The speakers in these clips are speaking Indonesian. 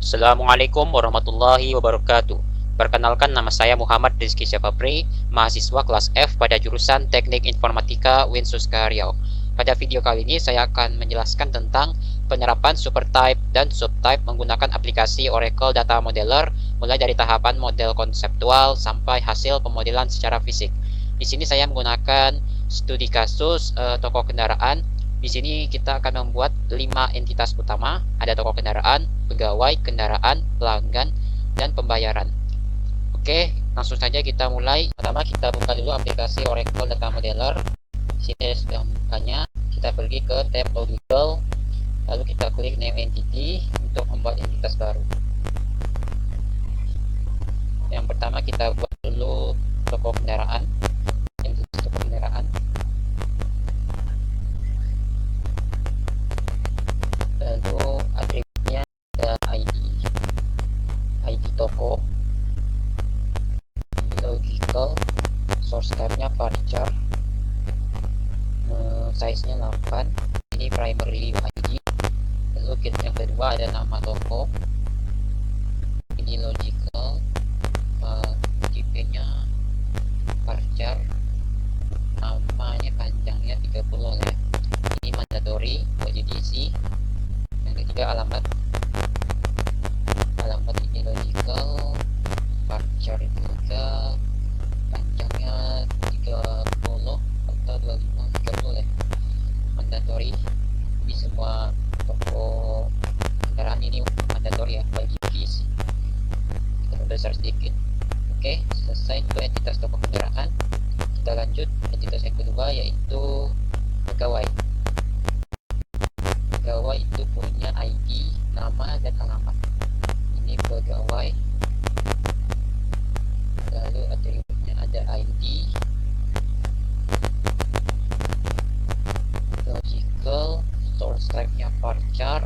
Assalamualaikum warahmatullahi wabarakatuh. Perkenalkan, nama saya Muhammad Rizky Syafabri, mahasiswa kelas F pada jurusan Teknik Informatika Winsuska Riau. Pada video kali ini saya akan menjelaskan tentang penerapan supertype dan subtype menggunakan aplikasi Oracle Data Modeler, mulai dari tahapan model konseptual sampai hasil pemodelan secara fisik. Di sini saya menggunakan studi kasus toko kendaraan. Di sini kita akan membuat 5 entitas utama, ada toko kendaraan, pegawai, kendaraan, pelanggan, dan pembayaran. Oke, langsung saja kita mulai. Pertama kita buka dulu aplikasi Oracle Data Modeler. Di sini sudah membukanya. Kita pergi ke tab Logical, lalu kita klik New Entity untuk membuat entitas baru. Yang pertama kita buat dulu toko kendaraan, entitas toko kendaraan. Lalu atributnya ada ID toko, logical, source type-nya varchar, size-nya 8, ini primary ID. Lalu yang kedua ada nama toko, ini logical, tipe-nya varchar, namanya panjangnya 30 ya. Ini mandatory, wajib diisi. Yang ketiga alamat ini logical, varchar juga panjangnya 30 atau 25, 30 ya, mandatory. Di semua toko kendaraan ini mandatory ya, wajib diisi. Kita besar sedikit. Oke, selesai untuk entitas toko kendaraan. Kita lanjut entitas yang kedua, yaitu pegawai. Pegawai itu punya ID, nama, dan alamat. Ini pegawai. Lalu atributnya ada ID, logical, source type-nya varchar.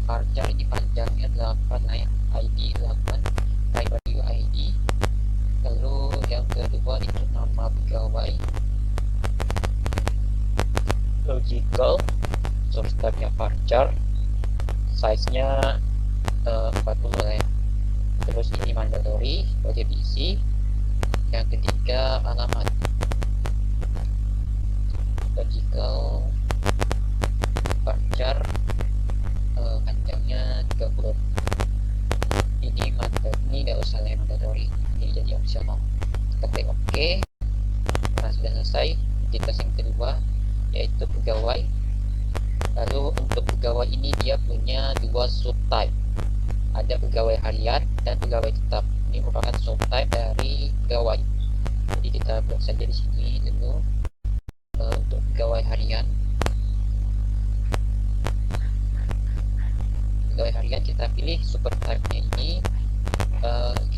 Varchar ini panjangnya 8 ya, ID 8, primary ID. Lalu yang kedua itu nama pegawai, logical, source type-nya varchar, size-nya 40 ya. Terus ini mandatory, wajib diisi. Yang ketiga alamat, logical, varchar, panjangnya 30. Ini nggak usah lah, mandatory, ini jadi optional. Kita klik OK. Nah, sudah selesai entitas yang kedua, yaitu pegawai. Lalu untuk pegawai ini dia punya dua subtype, ada pegawai harian dan pegawai tetap. Ini merupakan subtype dari pegawai. Jadi kita buat saja di sini dulu. Untuk pegawai harian, kita pilih supertype-nya ini.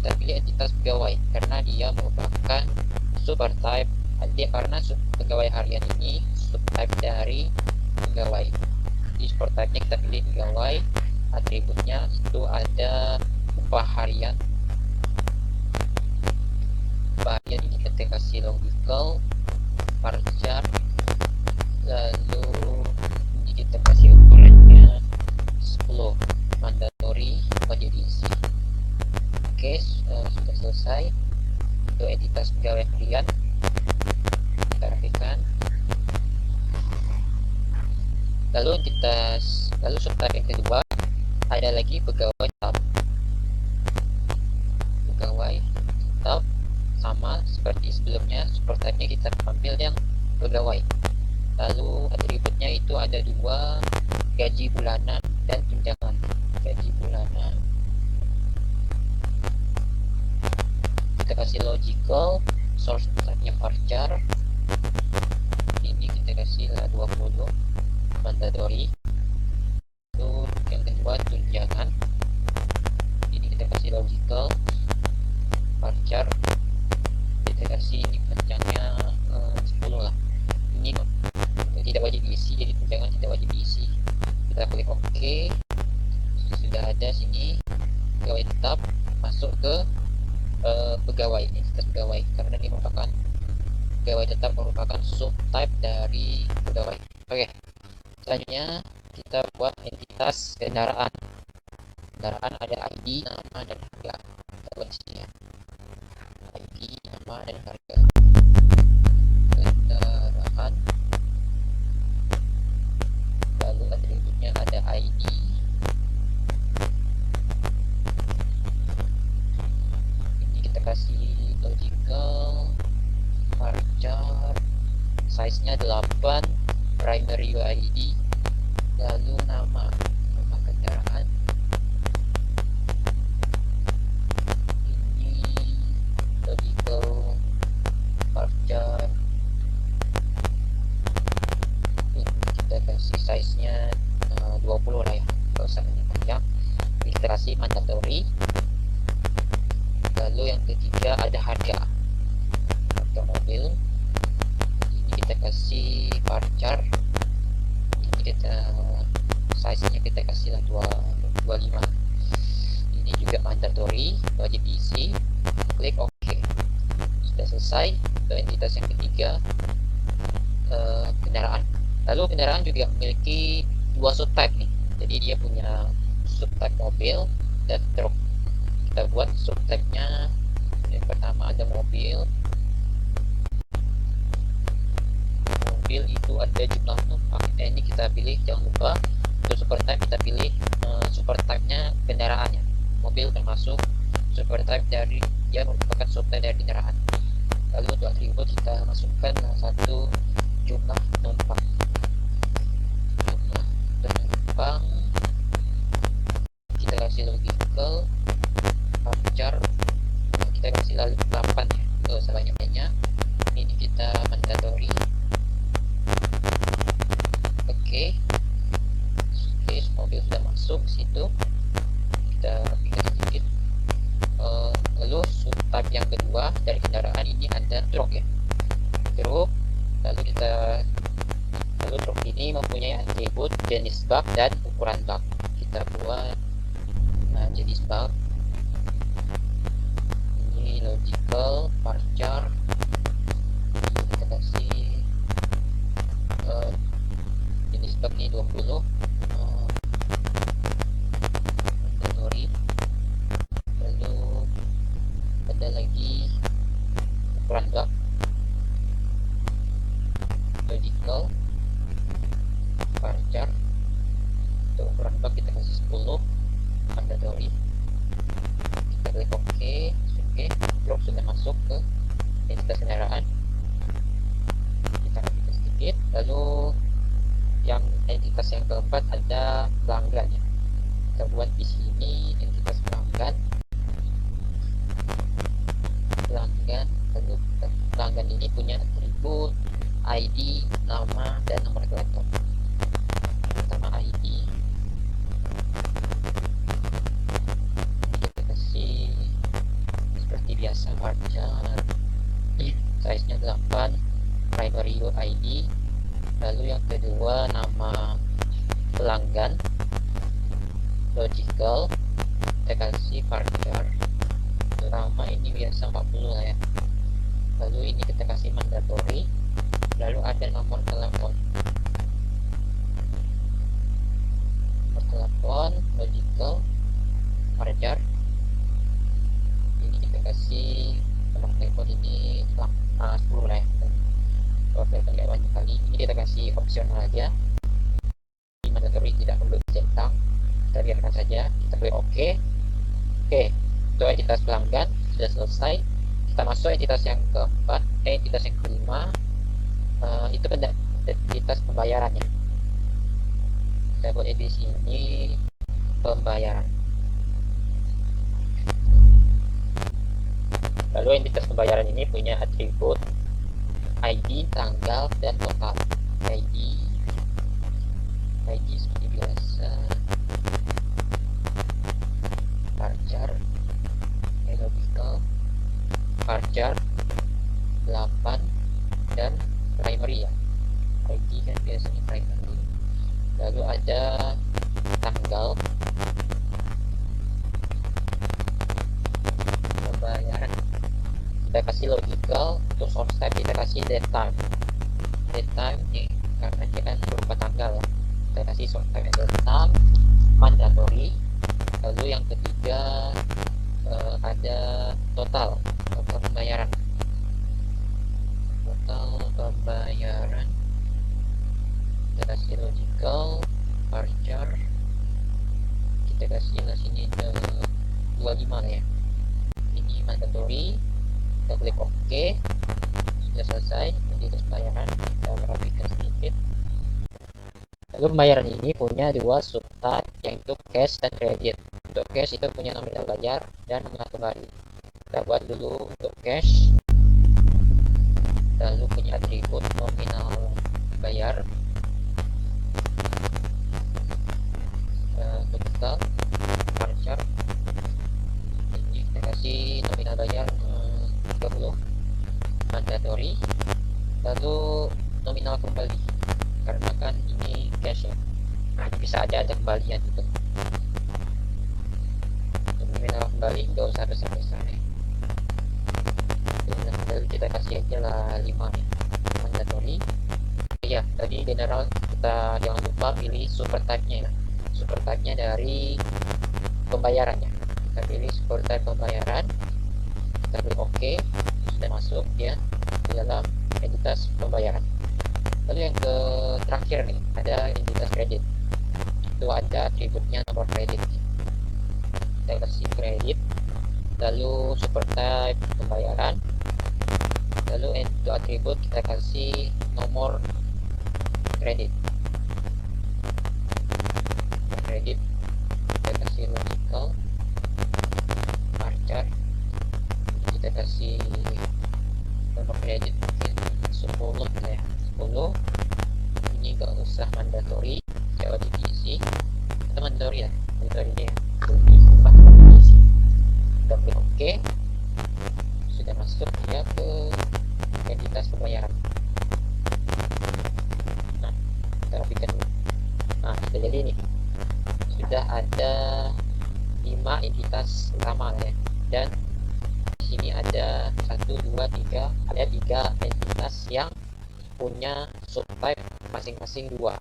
Kita pilih entitas pegawai karena dia merupakan supertype. Karena pegawai harian ini subtype dari pegawai. Di supertype-nya kita pilih pegawai. Atributnya itu ada upah harian. Upah harian ini kita kasih logical, varchar. Lalu ini kita kasih ukurannya 10, mandatory, wajib diisi. Oke, sudah selesai untuk entitas pegawai harian. Kita rapikan. Lalu subtype yang kedua ada lagi pegawai tetap. Pegawai tetap sama seperti sebelumnya, supertype-nya kita ambil yang pegawai. Lalu atributnya itu ada dua, gaji bulanan dan tunjangan. Gaji bulanan kita kasih logical, source type-nya varchar. Ini kita kasih 20, mandatory. Lalu yang kedua tunjangan, ini kita kasih logical, varchar. Kita kasih ini panjangnya 10 lah. Ini tidak wajib diisi, jadi tunjangan tidak wajib diisi. Kita klik OK. Sudah ada sini pegawai tetap, masuk ke pegawai, entitas pegawai, karena ini merupakan pegawai tetap, merupakan subtype dari pegawai. Oke, selanjutnya kita buat entitas kendaraan. kendaraan ada ID, nama, dan harga. Kita buat di sini ya. ID, nama, dan harga. Kendaraan, lalu atributnya ada ID, ini kita kasih logical, varchar, size nya 8, primary UID, lalu nama kendaraan, ini logical, varchar, ini kita kasih size nya 20 lah ya, kalau usah panjang. Ini kita kasih mandatory. Lalu yang ketiga ada harga mobil, ini kita kasih varchar, ini kita size nya kita kasih lah 25. Ini juga mandatory, wajib diisi. Klik OK. Sudah selesai. Untuk entitas yang ketiga kendaraan. Lalu kendaraan juga memiliki dua subtype nih, jadi dia punya subtype mobil dan truk. Kita buat subtype nya. Yang pertama ada mobil itu ada jumlah penumpang. Ini kita pilih, jangan lupa untuk supertype kita pilih supertype nya kendaraannya. Mobil termasuk supertype dari, dia merupakan subtype dari kendaraan. Lalu untuk atribut kita masukkan satu jumlah penumpang. Kita kasih logical, varchar, kita kasih lalu 8 ya, ke sebanyak-banyaknya. Ini kita mandatory. Oke, mobil sudah masuk situ. Kita pikir sedikit. Lalu subtype yang kedua dari kendaraan ini ada truk ya, truk. Lalu truk ini mempunyai atribut jenis bak dan ukuran bak. Kita buat jenis bak. Ini logical, varchar. Kita kasih jenis bak ini 20. Mandatory. Lalu ada lagi ukuran bak, logical, varchar. Untuk ukuran bak kita kasih 10, mandatory. Kita klik OK. Oke, truk sudah masuk ke entitas kendaraan. Kita ambil sedikit. Lalu yang entitas yang keempat ada pelanggan ya. Kita buat di sini entitas pelanggan. Lalu pelanggan ini punya atribut ID, nama, dan nomor telepon. Pertama ID, kita kasih seperti biasa varchar, size nya 8, primary UID. Lalu yang kedua nama pelanggan, logical, kita kasih varchar, nama ini biasa 40 lah ya. Lalu ini kita kasih mandatory. Lalu ada nomor telepon, logical, varchar. Ini kita kasih nomor telepon ini 10 lah ya. Kalau telepon nggak banyak kali, ini kita kasih opsional aja. Ini mandatory, tidak perlu dicentang, kita biarkan saja. Kita klik OK. Oke, untuk entitas pelanggan sudah selesai. Kita masuk entitas yang keempat, entitas yang kelima. Itu entitas pembayarannya. Saya buat di sini pembayaran. Lalu entitas pembayaran ini punya atribut ID, tanggal, dan total. ID seperti biasa, varchar, logical, varchar 8, dan primary ya. ID kan biasanya primary. Lalu ada tanggal pembayaran. Kita kasih logical. Untuk source type kita kasih date time nih, karena dia kan berupa tanggal ya. Kita kasih source type date time, mandatory. Lalu yang logical varchar, kita kasih lah sini 25 ya. Ini mandatory, kita klik OK. Sudah selesai identitas pembayaran. Kita rapikan sedikit. Lalu pembayaran ini punya dua subtype, yaitu cash dan kredit. Untuk cash itu punya nominal bayar dan nominal kembali. Kita buat dulu untuk cash, lalu punya atribut nominal bayar, total varchar. Ini kita kasih nominal bayar 30, mandatory, lalu nominal kembali karena kan ini cash ya, ini bisa ada kembalian gitu. Nominal kembali nggak usah besar-besar ya. Lalu kita kasih aja lah 5 nih, mandatory. Ya, tadi general kita jangan lupa pilih super type-nya ya. Super type-nya dari pembayarannya. Kita pilih super type pembayaran. Kita klik OK. Sudah masuk ya di dalam entitas pembayaran. Lalu yang ke terakhir nih, ada entitas kredit. Itu ada atributnya nomor kredit. Kita kasih kredit. Lalu super type pembayaran. Lalu untuk atribut kita kasih nomor kredit. Kredit kita kasih logical varchar, kita kasih nomor kredit mungkin 10 ya, 10. Ini gak usah mandatory, coba diisi. Kita mandatory ya, mandatory ya, lebih cepat diisi. Kita klik OK. Sudah masuk ya ke entitas pembayaran. Nah, kita rapikan dulu. Nah, sudah jadi ini. Sudah ada 5 entitas utama ya. Dan di sini ada 1, 2, 3, ada 3 entitas yang punya subtype masing-masing 2.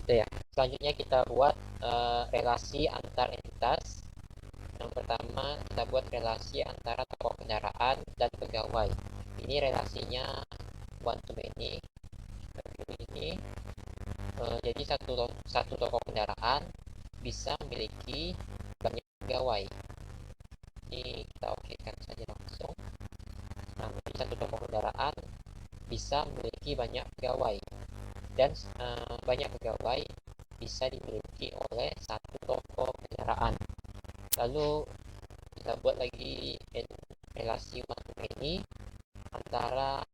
Itu ya. Selanjutnya kita buat relasi antar entitas. Yang pertama kita buat relasi antara toko kendaraan dan pegawai. Ini relasinya one to many. Ini jadi satu toko kendaraan bisa memiliki banyak pegawai. Ini kita okekan saja langsung. Nah, jadi satu toko kendaraan bisa memiliki banyak pegawai, dan banyak pegawai bisa dimiliki oleh satu toko kendaraan. Lalu kita buat lagi relasi one to many antara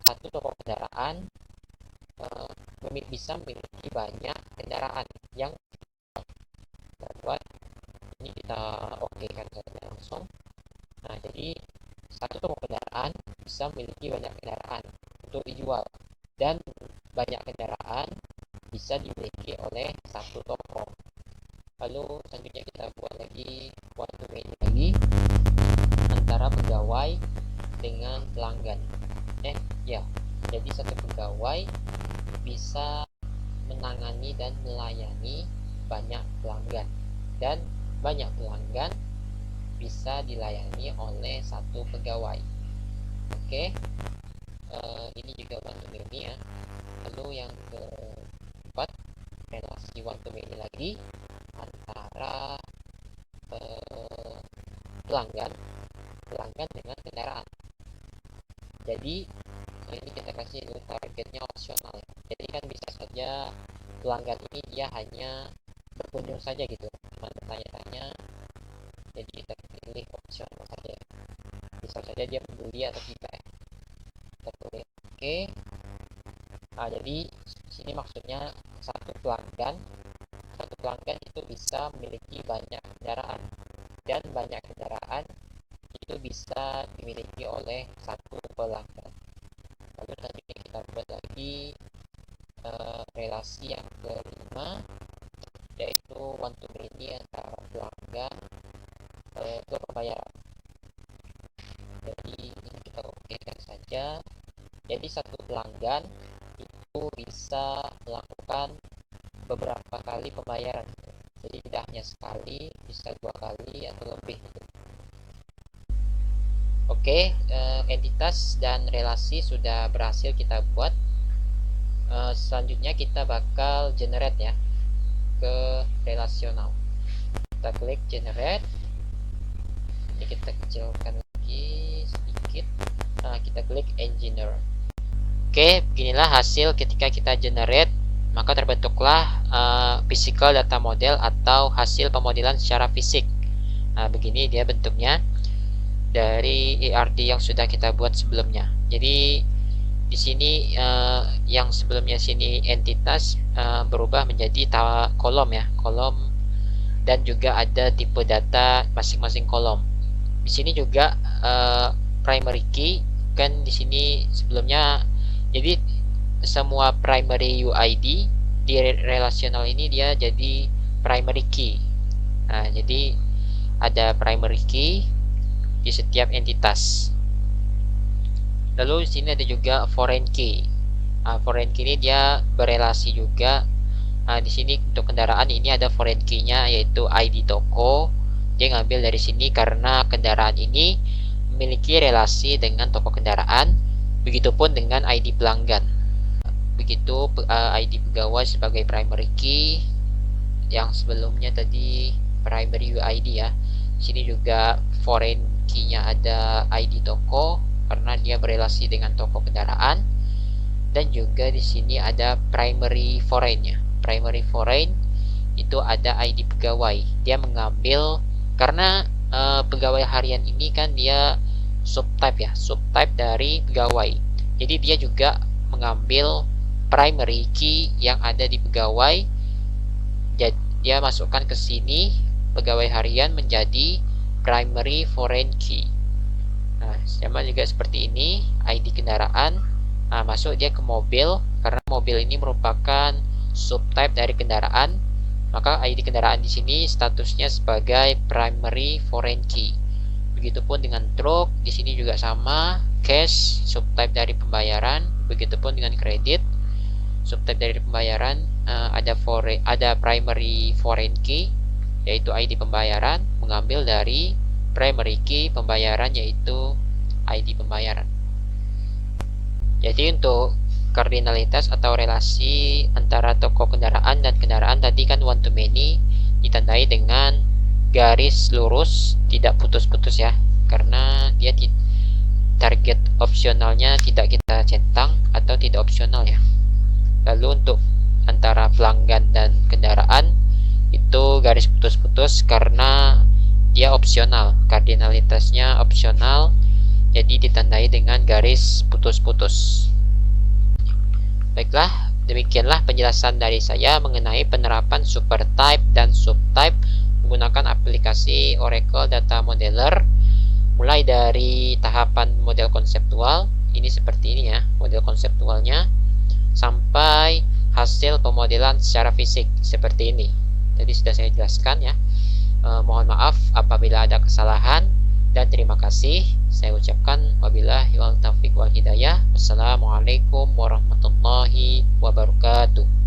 satu toko kendaraan bisa memiliki banyak kendaraan yang kita buat. Ini kita okekan saja langsung. Nah, jadi satu toko kendaraan bisa memiliki banyak kendaraan untuk dijual, dan banyak kendaraan bisa dimiliki oleh satu toko. Lalu selanjutnya kita buat lagi one to many lagi antara pegawai dengan pelanggan. Ya, jadi satu pegawai bisa menangani dan melayani banyak pelanggan, dan banyak pelanggan bisa dilayani oleh satu pegawai. Oke, ini juga one to many ya. Lalu yang keempat, relasi one to many lagi antara pelanggan dengan kendaraan. Jadi ini kita kasih targetnya opsional ya. Jadi kan bisa saja pelanggan ini dia hanya berkunjung saja gitu, cuma bertanya-tanya. Jadi kita pilih opsional saja. Bisa saja dia peduli atau tidak ya. Kita pilih oke. Nah, jadi sini maksudnya satu pelanggan itu bisa memiliki banyak kendaraan, dan banyak kendaraan itu bisa dimiliki oleh satu pelanggan. Lalu selanjutnya kita buat lagi relasi yang kelima, yaitu one to many antara pelanggan ke pembayaran. Jadi ini kita okekan saja. Jadi satu pelanggan itu bisa melakukan beberapa kali pembayaran. Jadi tidak hanya sekali, bisa 2 kali atau lebih. Oke, entitas dan relasi sudah berhasil kita buat. Selanjutnya kita bakal generate ya ke relasional. Kita klik generate. Ini kita kecilkan lagi sedikit. Nah, kita klik engineer. Oke, beginilah hasil ketika kita generate, maka terbentuklah physical data model atau hasil pemodelan secara fisik. Nah, begini dia bentuknya dari ERD yang sudah kita buat sebelumnya. Jadi di sini yang sebelumnya sini entitas berubah menjadi kolom ya, kolom, dan juga ada tipe data masing-masing kolom. Di sini juga primary key kan di sini sebelumnya, jadi semua primary UID di relational ini dia jadi primary key. Nah, jadi ada primary key di setiap entitas. Lalu di sini ada juga foreign key. Foreign key ini dia berelasi juga. Di sini untuk kendaraan ini ada foreign key-nya yaitu ID toko. Dia ngambil dari sini karena kendaraan ini memiliki relasi dengan toko kendaraan. Begitupun dengan ID pelanggan. Begitu ID pegawai sebagai primary key. Yang sebelumnya tadi primary UID ya. Di sini juga foreign key-nya ada ID toko karena dia berelasi dengan toko kendaraan. Dan juga di sini ada primary foreign-nya. Primary foreign itu ada ID pegawai. Dia mengambil karena pegawai harian ini kan dia subtype ya, subtype dari pegawai. Jadi dia juga mengambil primary key yang ada di pegawai. Jadi dia masukkan ke sini pegawai harian menjadi primary foreign key. Nah, sama juga seperti ini ID kendaraan. Masuk dia ke mobil karena mobil ini merupakan subtype dari kendaraan, maka ID kendaraan di sini statusnya sebagai primary foreign key. Begitupun dengan truk, di sini juga sama, cash subtype dari pembayaran. Begitupun dengan kredit, subtype dari pembayaran ada primary foreign key yaitu ID pembayaran, mengambil dari primary key pembayaran yaitu ID pembayaran. Jadi untuk kardinalitas atau relasi antara toko kendaraan dan kendaraan tadi kan one to many ditandai dengan garis lurus tidak putus-putus ya, karena dia target opsionalnya tidak kita centang atau tidak opsional ya. Lalu untuk antara pelanggan dan kendaraan itu garis putus-putus karena dia opsional, kardinalitasnya opsional, jadi ditandai dengan garis putus-putus. Baiklah, demikianlah penjelasan dari saya mengenai penerapan supertype dan subtype menggunakan aplikasi Oracle Data Modeler, mulai dari tahapan model konseptual, ini seperti ini ya model konseptualnya, sampai hasil pemodelan secara fisik seperti ini. Jadi sudah saya jelaskan ya. Mohon maaf apabila ada kesalahan, dan terima kasih saya ucapkan. Wabillahi wal taufiq wal hidayah. Wassalamualaikum warahmatullahi wabarakatuh.